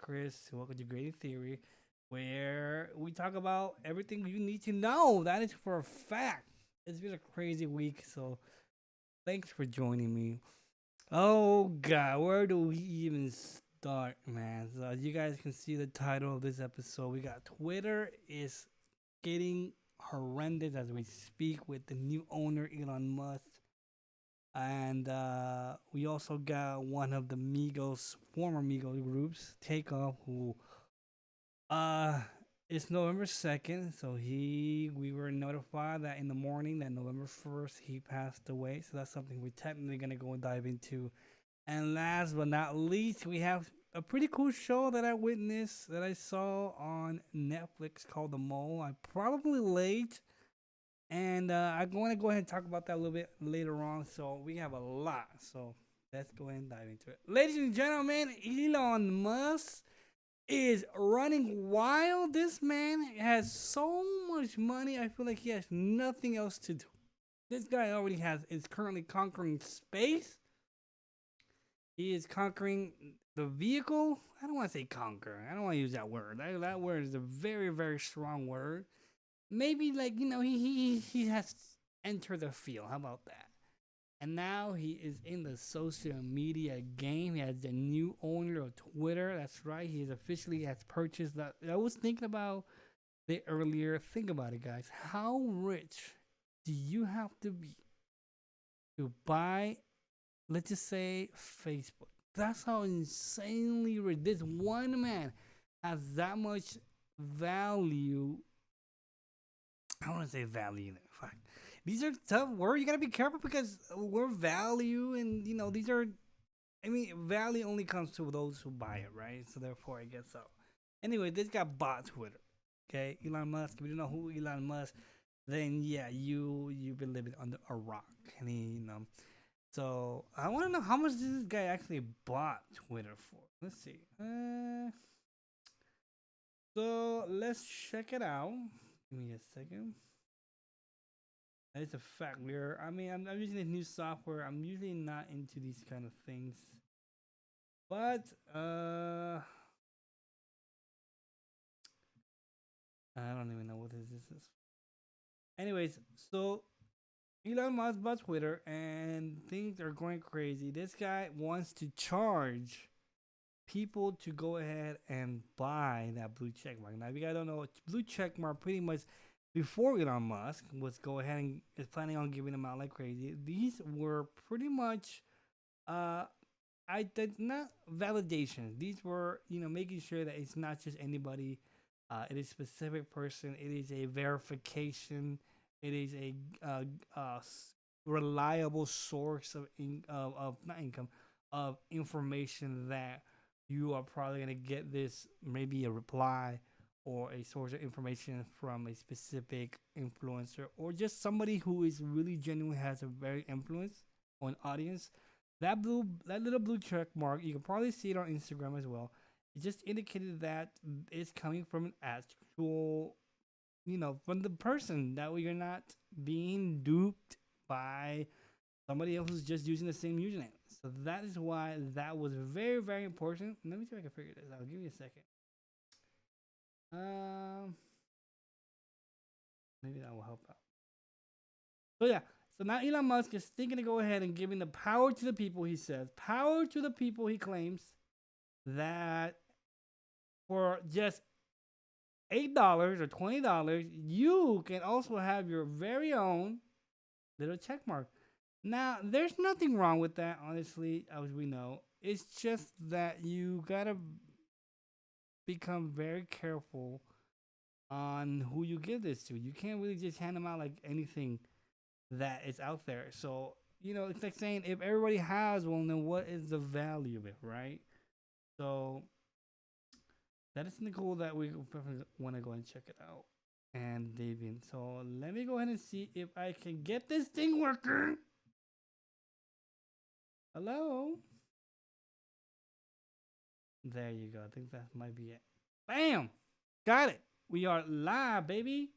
Chris. Welcome to Great Theory, where we talk about everything you need to know. That is for a fact. It's been a crazy week, so thanks for joining me. Oh God, where do we even start, man? So as you guys can see the title of this episode, we got Twitter is getting horrendous as we speak with the new owner Elon Musk. And we also got one of the Migos, former Migos groups, Takeoff, who uh it's November 2nd. So we were notified that in the morning that November 1st he passed away. So that's something we're technically gonna go and dive into. And last but not least, we have a pretty cool show that I witnessed that I saw on Netflix called The Mole. I'm probably late, and I'm going to go ahead and talk about that a little bit later on. So we have a lot. So let's go ahead and dive into it. Ladies and gentlemen, Elon Musk is running wild. This man has so much money. I feel like he has nothing else to do. This guy already is currently conquering space. He is conquering the vehicle. I don't want to say conquer. I don't want to use that word. That word is a very, very strong word. Maybe like he has entered the field. How about that? And now he is in the social media game. He has the new owner of Twitter. That's right. He officially has purchased that. I was thinking about it earlier. Think about it, guys. How rich do you have to be to buy, let's just say, Facebook? That's how insanely rich this one man has that much value. I don't want to say value. Fuck. These are tough words. You gotta be careful because we're value, and these are. I mean, value only comes to those who buy it, right? So therefore, I guess so. Anyway, this guy bought Twitter. Okay, Elon Musk. If you don't know who Elon Musk, then yeah, you've been living under a rock, and So I want to know how much this guy actually bought Twitter for. Let's see. So let's check it out. Give me a second. It's a fact. I'm using this new software. I'm usually not into these kind of things, but I don't even know what this is. Anyways, so Elon Musk bought Twitter, and things are going crazy. This guy wants to charge people to go ahead and buy that blue check mark. Now, if you guys don't know, blue check mark pretty much before Elon Musk was go ahead and is planning on giving them out like crazy. These were pretty much I did not validations. These were making sure that it's not just anybody. It is a specific person. It is a verification. It is a reliable source of not income of information that you are probably going to get this maybe a reply or a source of information from a specific influencer or just somebody who is really genuine, has a very influence on audience. That little blue check mark, you can probably see it on Instagram as well. It just indicated that it's coming from an actual, from the person, that you're not being duped by somebody else who's just using the same username. So that is why that was very, very important. Let me see if I can figure this out. Give me a second. Um, Maybe that will help out. So yeah. So now Elon Musk is thinking to go ahead and giving the power to the people. He says power to the people. He claims that for just $8 or $20, you can also have your very own little check mark. Now, there's nothing wrong with that, honestly, as we know. It's just that you gotta become very careful on who you give this to. You can't really just hand them out like anything that is out there. So, it's like saying if everybody has one, then what is the value of it, right? So, that is something cool that we want to go and check it out and dive in. So, let me go ahead and see if I can get this thing working. Hello? There you go. I think that might be it. Bam! Got it. We are live, baby.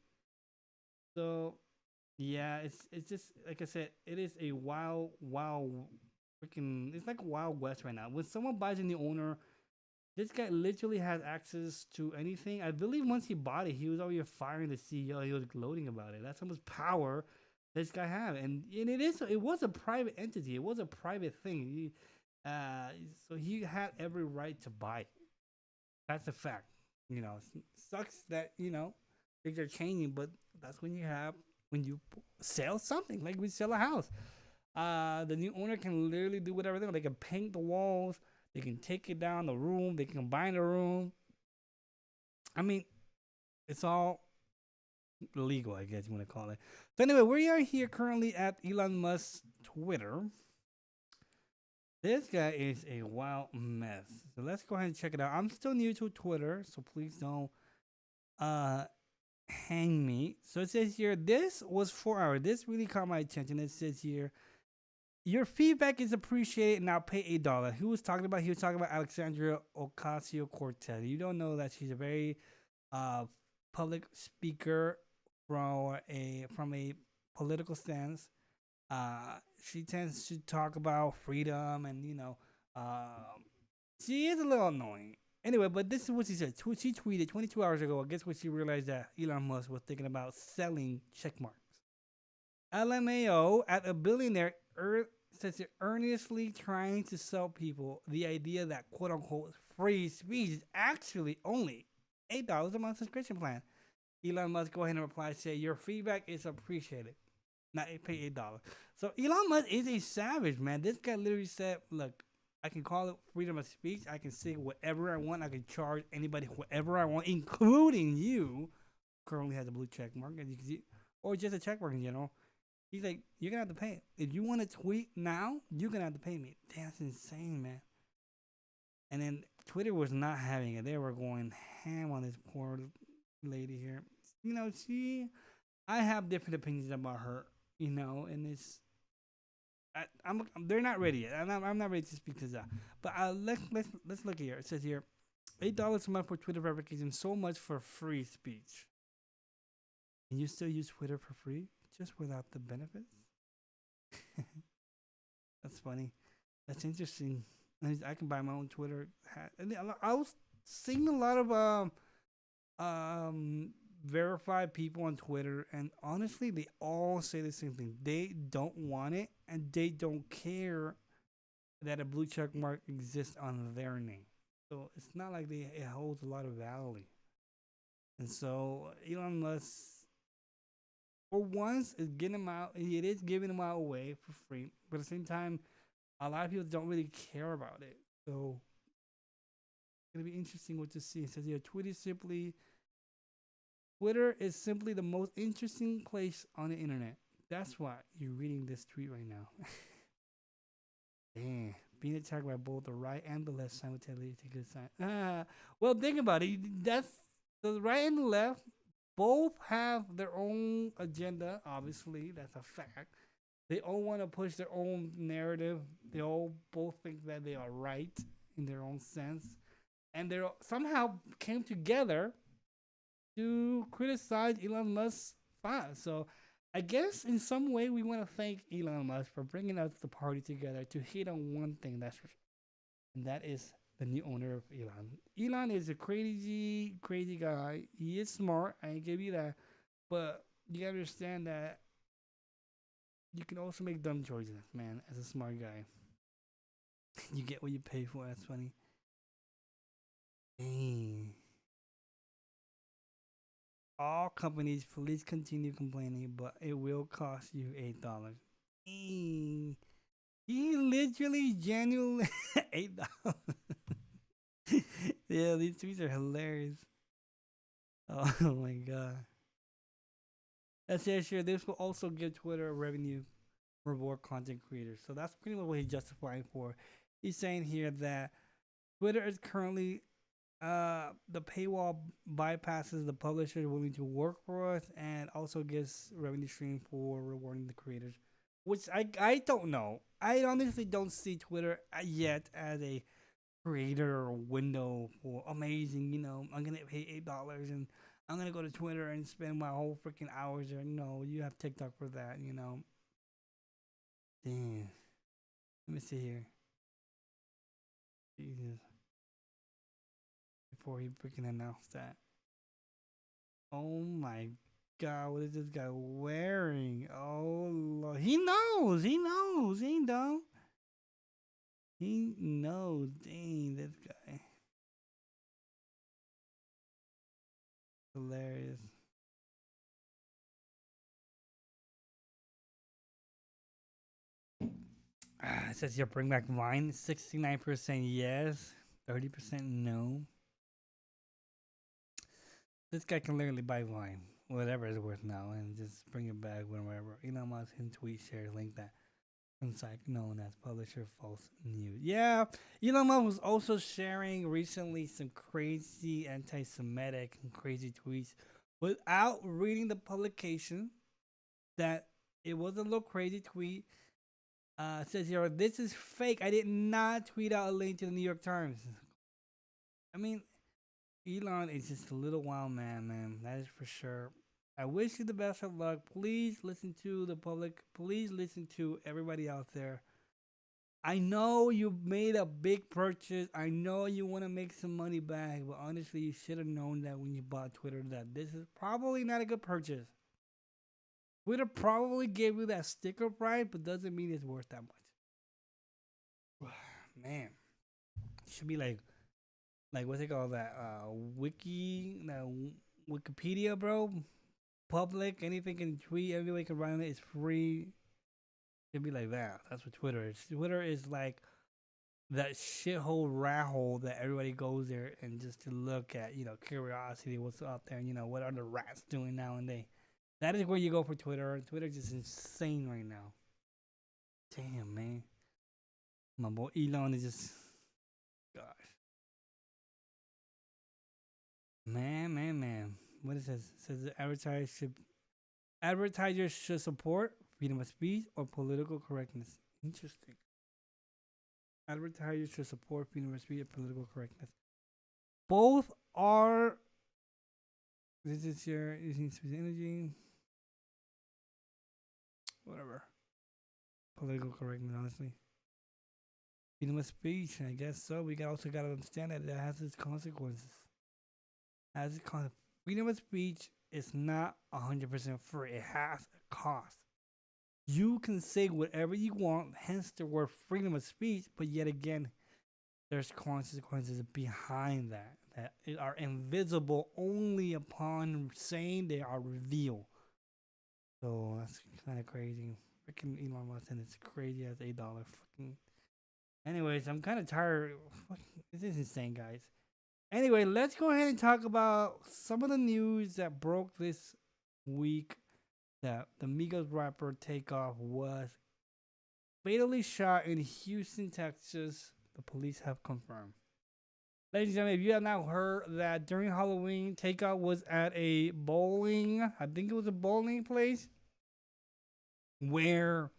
So yeah, it's just like I said, it is a wild freaking, it's like Wild West right now. When someone buys a new owner, This guy literally has access to anything. I believe once he bought it, he was already firing the CEO. He was gloating about it. That's how much power this guy had, and it was a private entity. It was a private thing. Uh, so he had every right to buy it. That's a fact. Sucks that things are changing, but that's when you sell something like we sell a house. The new owner can literally do whatever they want. They can paint the walls. They can take it down the room. They can combine the room. I mean, it's all legal, I guess you want to call it. So anyway, we are here currently at Elon Musk's Twitter. This guy is a wild mess. So let's go ahead and check it out. I'm still new to Twitter, so please don't uh hang me. So it says here, this was 4 hours. This really caught my attention. It says here, your feedback is appreciated. Now pay $8. Who was talking about? He was talking about Alexandria Ocasio Cortez. You don't know that she's a very uh public speaker from a political stance. She tends to talk about freedom, and she is a little annoying. Anyway, but this is what she said. She tweeted 22 hours ago. I guess when she realized that Elon Musk was thinking about selling check marks. LMAO at a billionaire says they're earnestly trying to sell people the idea that quote unquote free speech is actually only $8 a month subscription plan. Elon Musk go ahead and reply, say your feedback is appreciated. Not pay $8. So Elon Musk is a savage, man. This guy literally said, look, I can call it freedom of speech. I can say whatever I want. I can charge anybody whatever I want, including you. Currently has a blue check mark, as you can see, or just a check mark in general. He's like, you're gonna have to pay. If you want to tweet now, you're gonna have to pay me. Damn, that's insane, man. And then Twitter was not having it. They were going ham on this poor lady here. I have different opinions about her, and they're not ready yet. I'm not ready to speak to that. But let's look here. It says here, $8 a month for Twitter verification. So much for free speech. And you still use Twitter for free, just without the benefits? That's funny. That's interesting. I can buy my own Twitter hat. And I was seeing a lot of verified people on Twitter, and honestly, they all say the same thing. They don't want it, and they don't care that a blue check mark exists on their name. So it's not like it holds a lot of value. And so Elon Musk, for once, is getting them out. It is giving them out away for free, but at the same time, a lot of people don't really care about it. So it's gonna be interesting what to see. It says here, Twitter is simply the most interesting place on the internet. That's why you're reading this tweet right now. Damn, being attacked by both the right and the left simultaneously is a good sign. Well, think about it. That's the right and the left both have their own agenda. Obviously, that's a fact. They all want to push their own narrative. They all both think that they are right in their own sense, and they somehow came together to criticize Elon Musk's file. So I guess in some way we want to thank Elon Musk for bringing us the party together to hit on one thing, that's for sure, and that is the new owner of Elon. Elon is a crazy, crazy guy. He is smart. I give you that, but you gotta understand that you can also make dumb choices, man. As a smart guy, you get what you pay for. That's funny. Dang. All companies, please continue complaining, but it will cost you $8. Dang. He literally genuinely $8. Yeah, these tweets are hilarious. Oh my god. That says here, this will also give Twitter a revenue reward content creators. So that's pretty much what he's justifying for. He's saying here that Twitter is currently the paywall bypasses the publisher willing to work for us, and also gives revenue stream for rewarding the creators. Which I don't know. I honestly don't see Twitter yet as a creator window for amazing. I'm gonna pay $8 and I'm gonna go to Twitter and spend my whole freaking hours there. No, you have TikTok for that. Damn. Let me see here. Jesus. before he freaking announced that. Oh my God, what is this guy wearing? Oh Lord. He knows. He knows. He ain't dumb. He knows. Dang, this guy. Hilarious. It says here, bring back Vine. 69% yes, 30% no. This guy can literally buy Vine, whatever it's worth now, and just bring it back whenever. Elon Musk can tweet, share, link that. Site known as publisher false news. Yeah, Elon Musk was also sharing recently some crazy anti-Semitic and crazy tweets without reading the publication. That it was a little crazy tweet. Says here, this is fake. I did not tweet out a link to the New York Times. I mean, Elon is just a little wild man. That is for sure. I wish you the best of luck. Please listen to the public. Please listen to everybody out there. I know you made a big purchase. I know you want to make some money back, but honestly, you should have known that when you bought Twitter that this is probably not a good purchase. Twitter probably gave you that sticker price, but doesn't mean it's worth that much. Man, it should be like what's it called, that Wikipedia, bro. Public, anything can tweet, everybody can write on it. It's free. It'd be like that. That's what Twitter is. Twitter is like that shithole rat hole that everybody goes there and just to look at, curiosity, what's out there, and what are the rats doing now and then. That is where you go for Twitter. Twitter's just insane right now. Damn, man. My boy Elon is just, gosh. Man. What is this? It says the advertisers should support freedom of speech or political correctness. Interesting. Advertisers should support freedom of speech or political correctness. Both are. This is your using energy. Whatever. Political correctness, honestly. Freedom of speech, I guess so. We also got to understand that it has its consequences. Freedom of speech is not 100% free. It has a cost. You can say whatever you want, hence the word freedom of speech, but yet again, there's consequences behind that are invisible only upon saying they are revealed. So that's kind of crazy. Freaking Elon Musk and it's crazy as $8 fucking. Anyways, I'm kind of tired. This is insane, guys. Anyway, let's go ahead and talk about some of the news that broke this week. That the Migos rapper Takeoff was fatally shot in Houston, Texas. The police have confirmed. Ladies and gentlemen, if you have not heard that during Halloween, Takeoff was at a bowling, I think it was a bowling place, where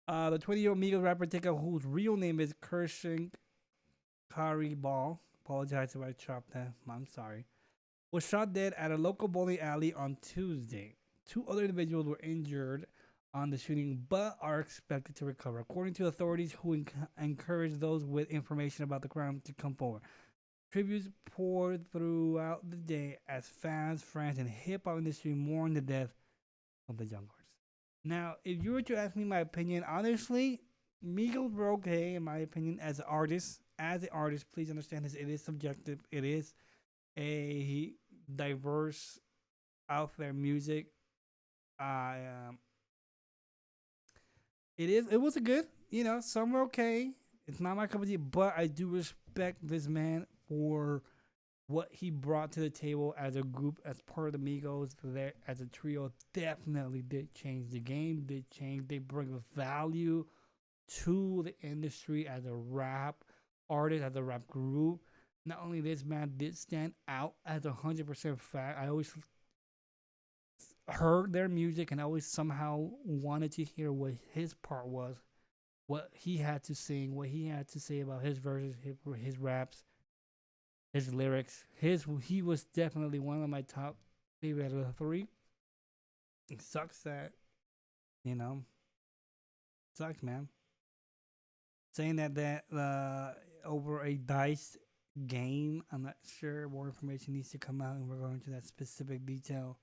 the 20-year-old Migos rapper Takeoff, whose real name is Kershin Kari Ball, apologize if I chopped that, I'm sorry, was shot dead at a local bowling alley on Tuesday. 2 other individuals were injured on the shooting, but are expected to recover, according to authorities who encouraged those with information about the crime to come forward. Tributes poured throughout the day as fans, friends, and hip-hop industry mourn the death of the young artist. Now, if you were to ask me my opinion, honestly, Migos were okay, in my opinion, as an artist. As an artist, please understand this, it is subjective. It is a diverse out there music. It was a good, some were okay. It's not my cup of tea, but I do respect this man for what he brought to the table as a group, as part of the Migos, there as a trio. Definitely did change the game. They bring value to the industry as a rap artist, as a rap group. Not only this, man did stand out as 100% fact. I always heard their music and I always somehow wanted to hear what his part was, what he had to sing, what he had to say about his verses, his raps, his lyrics. He was definitely one of my top favorite out of the 3. It sucks that, sucks, man. Saying that over a dice game. I'm not sure. More information needs to come out, and we're going to that specific detail.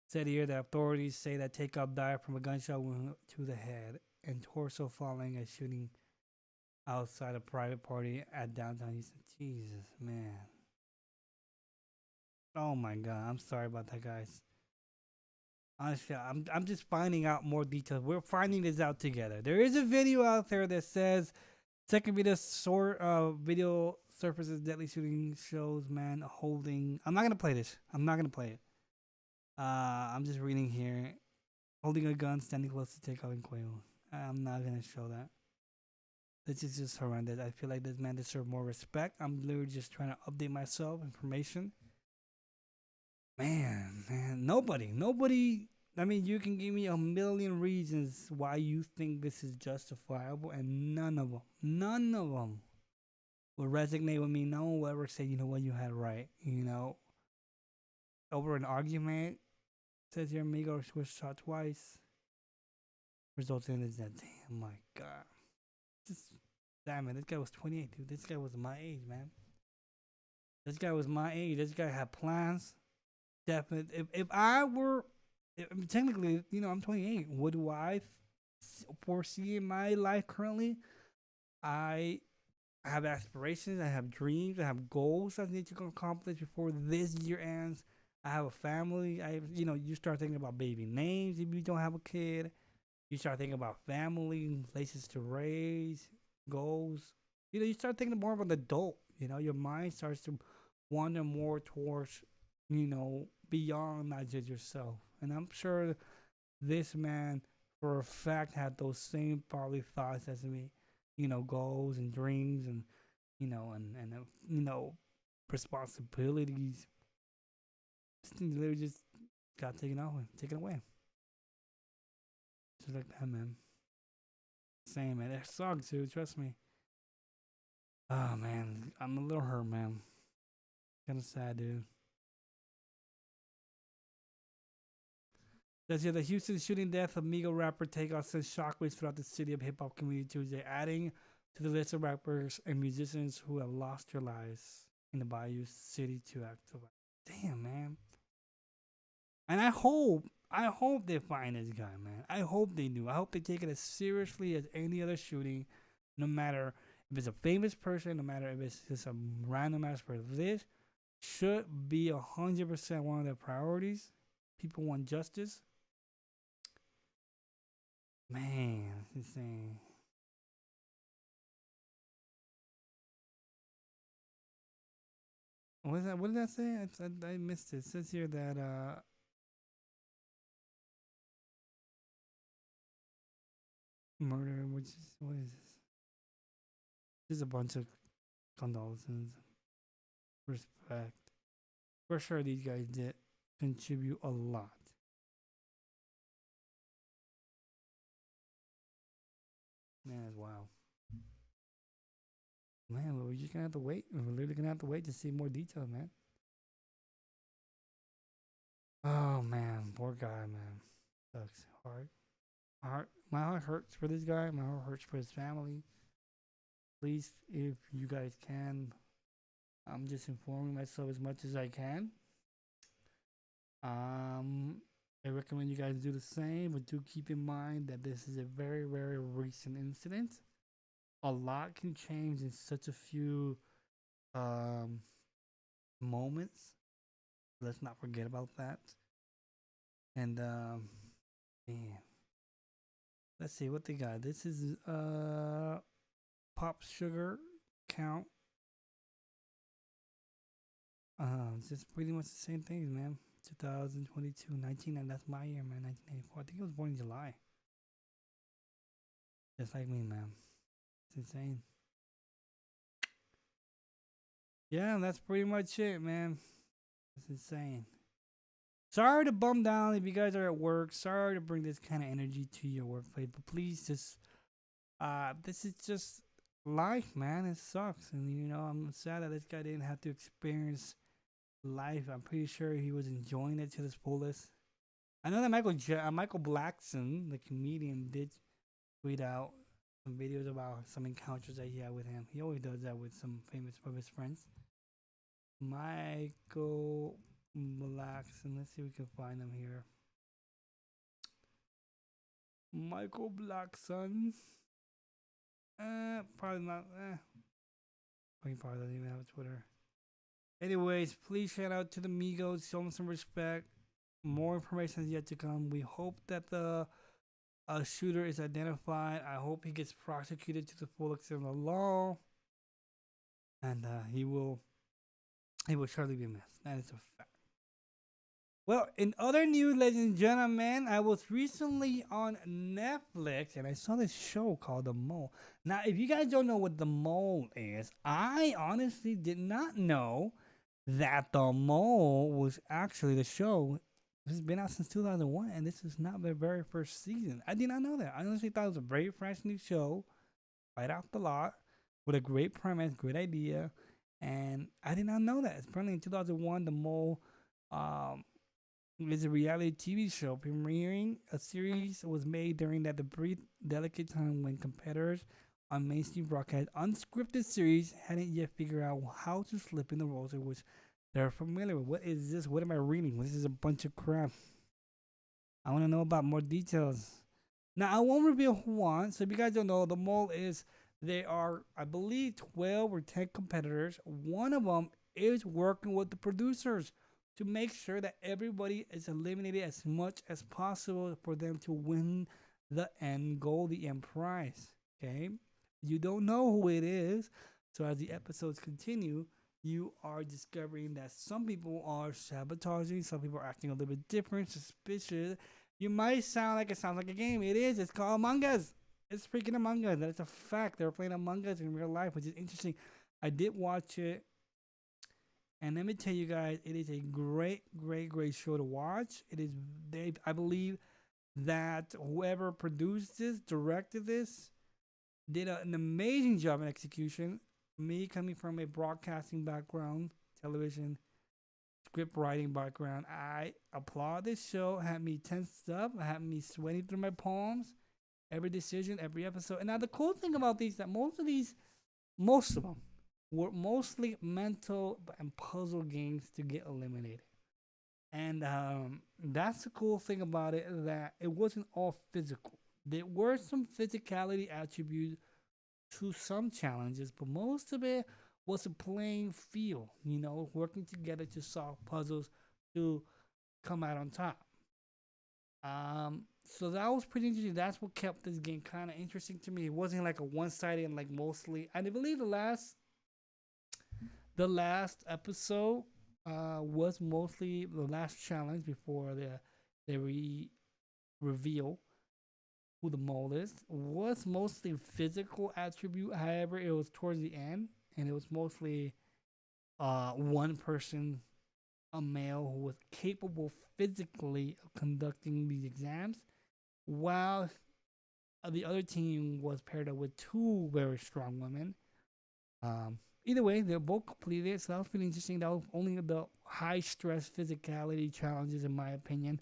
Said here that authorities say that Takeoff died from a gunshot wound to the head and torso following a shooting outside a private party at downtown Houston. Jesus, man. Oh my God. I'm sorry about that, guys. Honestly, I'm just finding out more details. We're finding this out together. There is a video out there that says second video surfaces deadly shooting shows man holding. I'm not gonna play this. I'm not gonna play it. I'm just reading here. Holding a gun, standing close to Takeoff and Quayle. I'm not gonna show that. This is just horrendous. I feel like this man deserves more respect. I'm literally just trying to update myself, information. Man, nobody. I mean, you can give me a million reasons why you think this is justifiable, and none of them will resonate with me. No one will ever say, you know what, you had right. You know, over an argument, says here, Amigo was shot twice, resulting in his death. Damn, my God. Just, damn it, this guy was 28, dude. This guy was my age, man. This guy was my age. This guy had plans. Definitely. If I were, technically, you know, I'm 28. What do I foresee in my life currently? I have aspirations. I have dreams. I have goals I need to accomplish before this year ends. I have a family. You start thinking about baby names if you don't have a kid. You start thinking about family, places to raise, goals. You start thinking more of an adult. Your mind starts to wander more towards, beyond not just yourself. And I'm sure this man, for a fact, had those same probably thoughts as me. Goals and dreams and, responsibilities. This thing literally just got taken away. Just like that, man. Same, man. It sucks, dude. Trust me. Oh, man. I'm a little hurt, man. Kind of sad, dude. That's the Houston shooting death of Migo rapper Takeoff sends shockwaves throughout the city of hip hop community Tuesday, adding to the list of rappers and musicians who have lost their lives in the Bayou City to active. Damn, man. And I hope they find this guy, man. I hope they do. I hope they take it as seriously as any other shooting, no matter if it's a famous person, no matter if it's just a random ass person. This should be 100% one of their priorities. People want justice. Man, it's insane. What is that? What did that say? I missed it. It says here that murder, what is this? Just a bunch of condolences, respect. For sure, these guys did contribute a lot. Man, it's wild. Man, we're just gonna have to wait. We're literally gonna have to wait to see more details, man. Oh man, poor guy, man. Sucks. My heart hurts for this guy. My heart hurts for his family. Please, if you guys can, I'm just informing myself as much as I can. I recommend you guys do the same, but do keep in mind that this is a very, very recent incident. A lot can change in such a few moments. Let's not forget about that. And man, let's see what they got. This is pop sugar count. It's just pretty much the same things, man. 2022, 19, and that's my year, man. 1984. I think he was born in July. Just like me, man. It's insane. Yeah, that's pretty much it, man. It's insane. Sorry to bum down if you guys are at work. Sorry to bring this kind of energy to your workplace, but please just, this is just life, man. It sucks, and I'm sad that this guy didn't have to experience life. I'm pretty sure he was enjoying it to the fullest. I know that Michael Blackson, the comedian, did tweet out some videos about some encounters that he had with him. He always does that with some famous of his friends. Michael Blackson. Let's see if we can find him here. Michael Blackson. Probably not. He probably doesn't even have a Twitter. Anyways, please shout out to the Migos. Show them some respect. More information is yet to come. We hope that the shooter is identified. I hope he gets prosecuted to the full extent of the law, and he will surely be missed. That is a fact. Well, in other news, ladies and gentlemen, I was recently on Netflix and I saw this show called The Mole. Now, if you guys don't know what The Mole is, I honestly did not know that The Mole was actually the show. This has been out since 2001, and this is not the very first season. I did not know that. I honestly thought it was a very fresh new show, right off the lot, with a great premise, great idea, and I did not know that. It's apparently in 2001, The Mole is a reality TV show premiering. A series was made during that brief, delicate time when competitors on mainstream broadcast unscripted series hadn't yet figured out how to slip in the roles in which they're familiar with. What is this? What am I reading? This is a bunch of crap. I want to know about more details. Now, I won't reveal who won. So, if you guys don't know, The Mole is, there are, I believe, 12 or 10 competitors. One of them is working with the producers to make sure that everybody is eliminated as much as possible for them to win the end goal, the end prize. Okay? You don't know who it is. So, as the episodes continue, you are discovering that some people are sabotaging, some people are acting a little bit different, suspicious. You might sound like it sounds like a game. It is. It's called Among Us. It's freaking Among Us. That's a fact. They're playing Among Us in real life, which is interesting. I did watch it. And let me tell you guys, it is a great, great, great show to watch. It is, I believe that whoever produced this, directed this, did an amazing job in execution. Me coming from a broadcasting background, television, script writing background, I applaud this show. Had me tensed up, had me sweating through my palms. Every decision, every episode. And now the cool thing about these, that most of them, were mostly mental and puzzle games to get eliminated. And that's the cool thing about it, that it wasn't all physical. There were some physicality attributes to some challenges, but most of it was a playing field, working together to solve puzzles to come out on top. So that was pretty interesting. That's what kept this game kind of interesting to me. It wasn't like a one-sided and like mostly. I believe the last episode was mostly the last challenge before the reveal who the mole is, was mostly physical attribute. However, it was towards the end, and it was mostly one person, a male who was capable physically of conducting these exams, while the other team was paired up with two very strong women. Either way, they're both completed, so that was pretty interesting. That was only the high stress physicality challenges, in my opinion,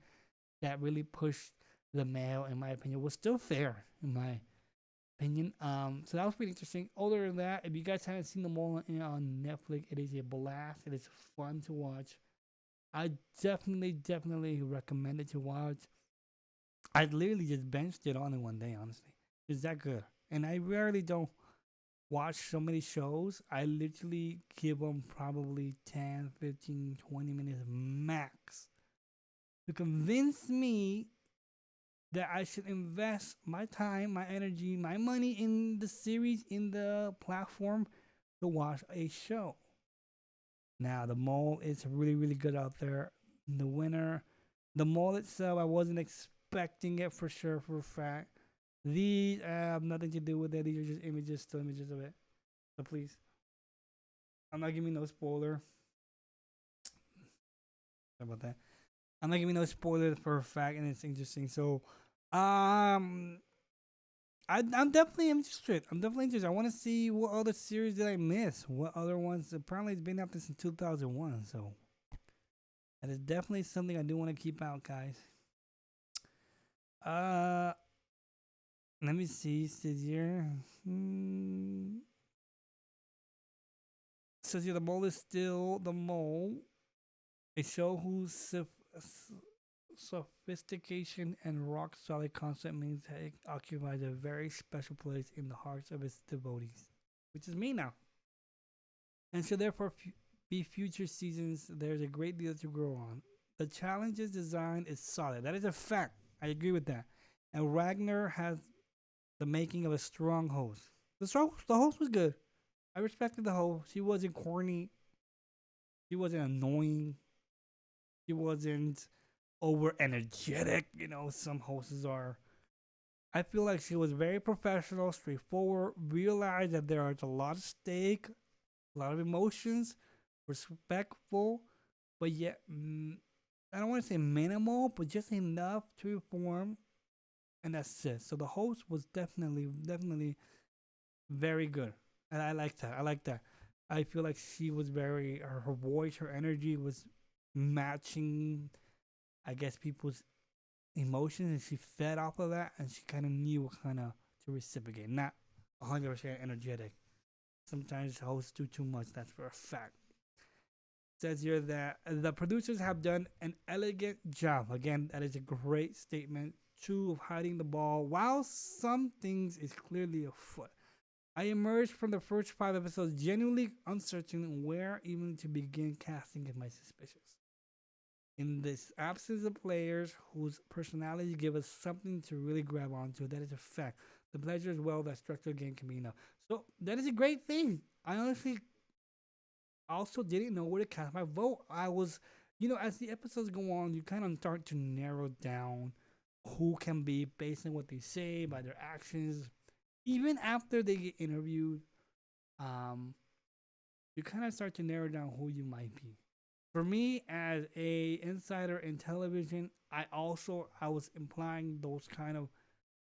that really pushed the male, in my opinion. Was still fair, in my opinion. So that was pretty interesting. Other than that, if you guys haven't seen The Mole on Netflix, it is a blast. It is fun to watch. I definitely recommend it to watch. I literally just benched it on in one day, honestly. It's that good. And I rarely don't watch so many shows. I literally give them probably 10, 15, 20 minutes max to convince me that I should invest my time, my energy, my money in the series, in the platform to watch a show. Now, The Mole is really, really good out there. The winner, The Mole itself, I wasn't expecting it for sure, for a fact. These have nothing to do with it. These are just images, still images of it. So please, I'm not giving no spoiler. Sorry about that. I'm not giving no spoilers for a fact, and it's interesting. So, I'm definitely interested. I want to see what other series did I miss. What other ones? Apparently, it's been out since 2001. So that is definitely something I do want to keep out, guys. Let me see. Says here. Hmm. Says here the mole is still the mole. A show whose sophistication and rock solid concept means that it occupies a very special place in the hearts of its devotees, which is me now. And should therefore be future seasons, there's a great deal to grow on. The challenge's design is solid. That is a fact. I agree with that. And Ragnar has the making of a strong host. The host was good. I respected the host. She wasn't corny. She wasn't annoying. She wasn't over energetic. You know, some hosts are. I feel like she was very professional, straightforward, realized that there is a lot of stake, a lot of emotions, respectful, but yet I don't want to say minimal, but just enough to inform, and that's it. So the host was definitely very good, and I like that. I like that. I feel like she was very her voice, her energy was matching, I guess, people's emotions, and she fed off of that, and she kind of knew what kind of to reciprocate. Not 100% energetic. Sometimes hosts do too much. That's for a fact. Says here that the producers have done an elegant job. Again, that is a great statement. Two, of hiding the ball, while some things is clearly afoot. I emerged from the first 5 episodes genuinely uncertain where even to begin casting of my suspicions. In this absence of players whose personalities give us something to really grab onto, that is a fact. The pleasure as well that structured game can be enough. So that is a great thing. I honestly also didn't know where to cast my vote. I was, as the episodes go on, you kind of start to narrow down who can be based on what they say, by their actions. Even after they get interviewed, um, you kind of start to narrow down who you might be. For me, as a insider in television, I was implying those kind of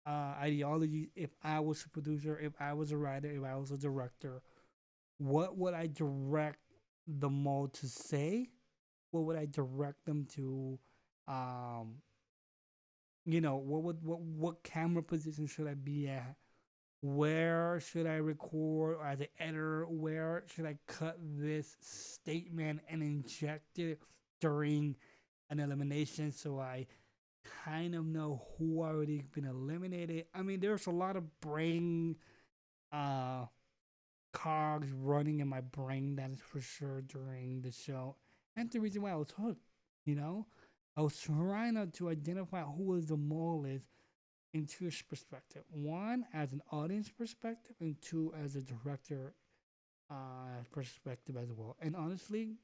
ideologies. If I was a producer, if I was a writer, if I was a director, what would I direct the mole to say? What would I direct them to? Um, what camera position should I be at? Where should I record as an editor? Where should I cut this statement and inject it during an elimination so I kind of know who already been eliminated? I mean, there's a lot of brain uh cogs running in my brain, that is for sure, during the show. And the reason why I was hooked, you know? I was trying to identify who is the mole is in two perspective. One, as an audience perspective, and two, as a director perspective as well. And honestly,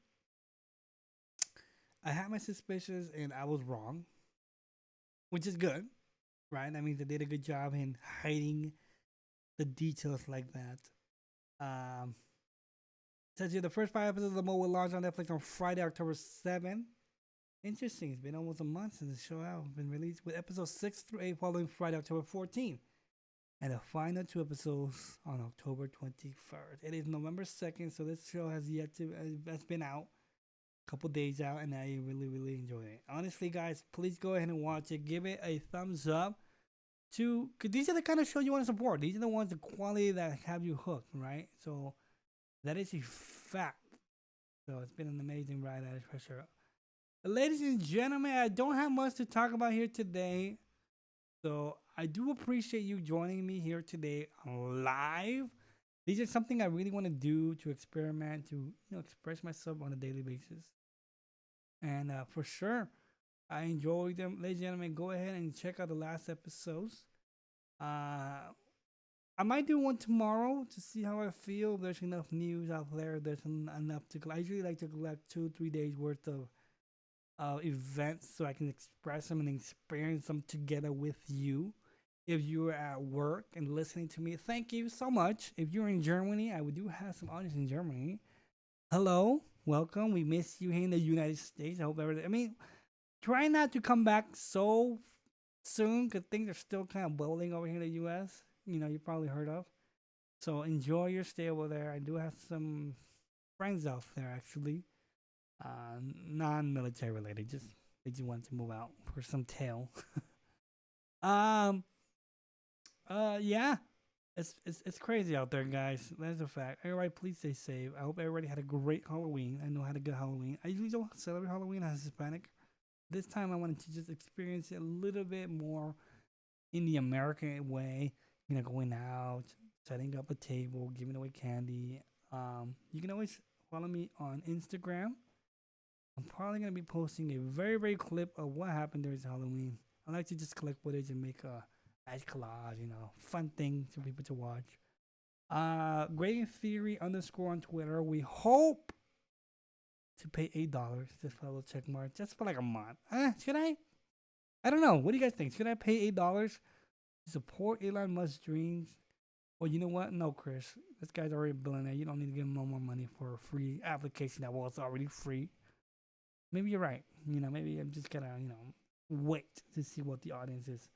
I had my suspicions and I was wrong, which is good, right? That means they did a good job in hiding the details like that. Um, Says here the first 5 episodes of the mole will launch on Netflix on Friday, October 7th. Interesting. It's been almost a month since the show out been released, with episodes 6 through 8 following Friday, October 14th. And the final 2 episodes on October 21st. It is November 2nd, so this show has yet to, that's been out a couple days out, and I really enjoy it. Honestly, guys, please go ahead and watch it. Give it a thumbs up. Because these are the kind of shows you want to support. These are the ones, the quality that have you hooked, right? So that is a fact. So it's been an amazing ride, that is for sure. Ladies and gentlemen, I don't have much to talk about here today. So I do appreciate you joining me here today live. These are something I really want to do, to experiment, to express myself on a daily basis. And for sure, I enjoyed them. Ladies and gentlemen, go ahead and check out the last episodes. I might do one tomorrow to see how I feel. If there's enough news out there, there's enough to collect. I usually like to collect 2-3 days worth of events so I can express them and experience them together with you. If you're at work and listening to me, thank you so much. If you're in Germany, I do have some audience in Germany. Hello, welcome. We miss you here in the United States. I hope everything. I mean, try not to come back so soon because things are still kind of bubbling over here in the U.S. You probably heard of. So enjoy your stay over there. I do have some friends out there actually, non-military related. Just they just want to move out for some tail. um, Yeah, it's crazy out there, guys. That's a fact. Everybody, please stay safe. I hope everybody had a great Halloween. I know I had a good Halloween. I usually don't celebrate Halloween as Hispanic. This time, I wanted to just experience it a little bit more in the American way. You know, going out, setting up a table, giving away candy. You can always follow me on Instagram. I'm probably gonna be posting a very clip of what happened during Halloween. I like to just collect footage and make a nice collage, fun thing for people to watch. Grading Theory underscore on Twitter. We hope to pay $8 just for a little check mark, just for like a month. Should I? I don't know. What do you guys think? Should I pay $8 to support Elon Musk's dreams? Well, you know what? No, Chris. This guy's already a billionaire. You don't need to give him no more money for a free application that was already free. Maybe you're right. Maybe I'm just gonna, wait to see what the audience is.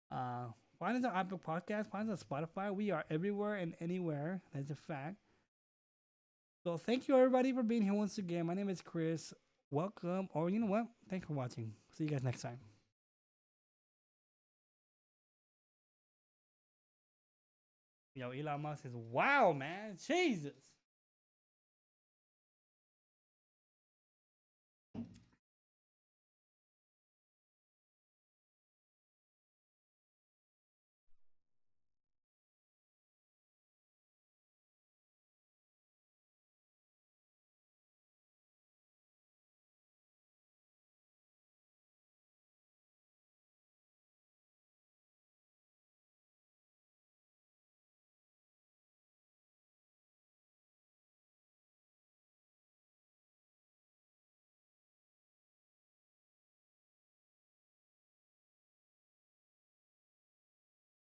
Find us on Apple Podcast, find us on Spotify. We are everywhere and anywhere. That's a fact. So thank you everybody for being here once again. My name is Chris. Welcome, or you know what? Thanks for watching. See you guys next time. Yo, Elon Musk is wow, man. Jesus.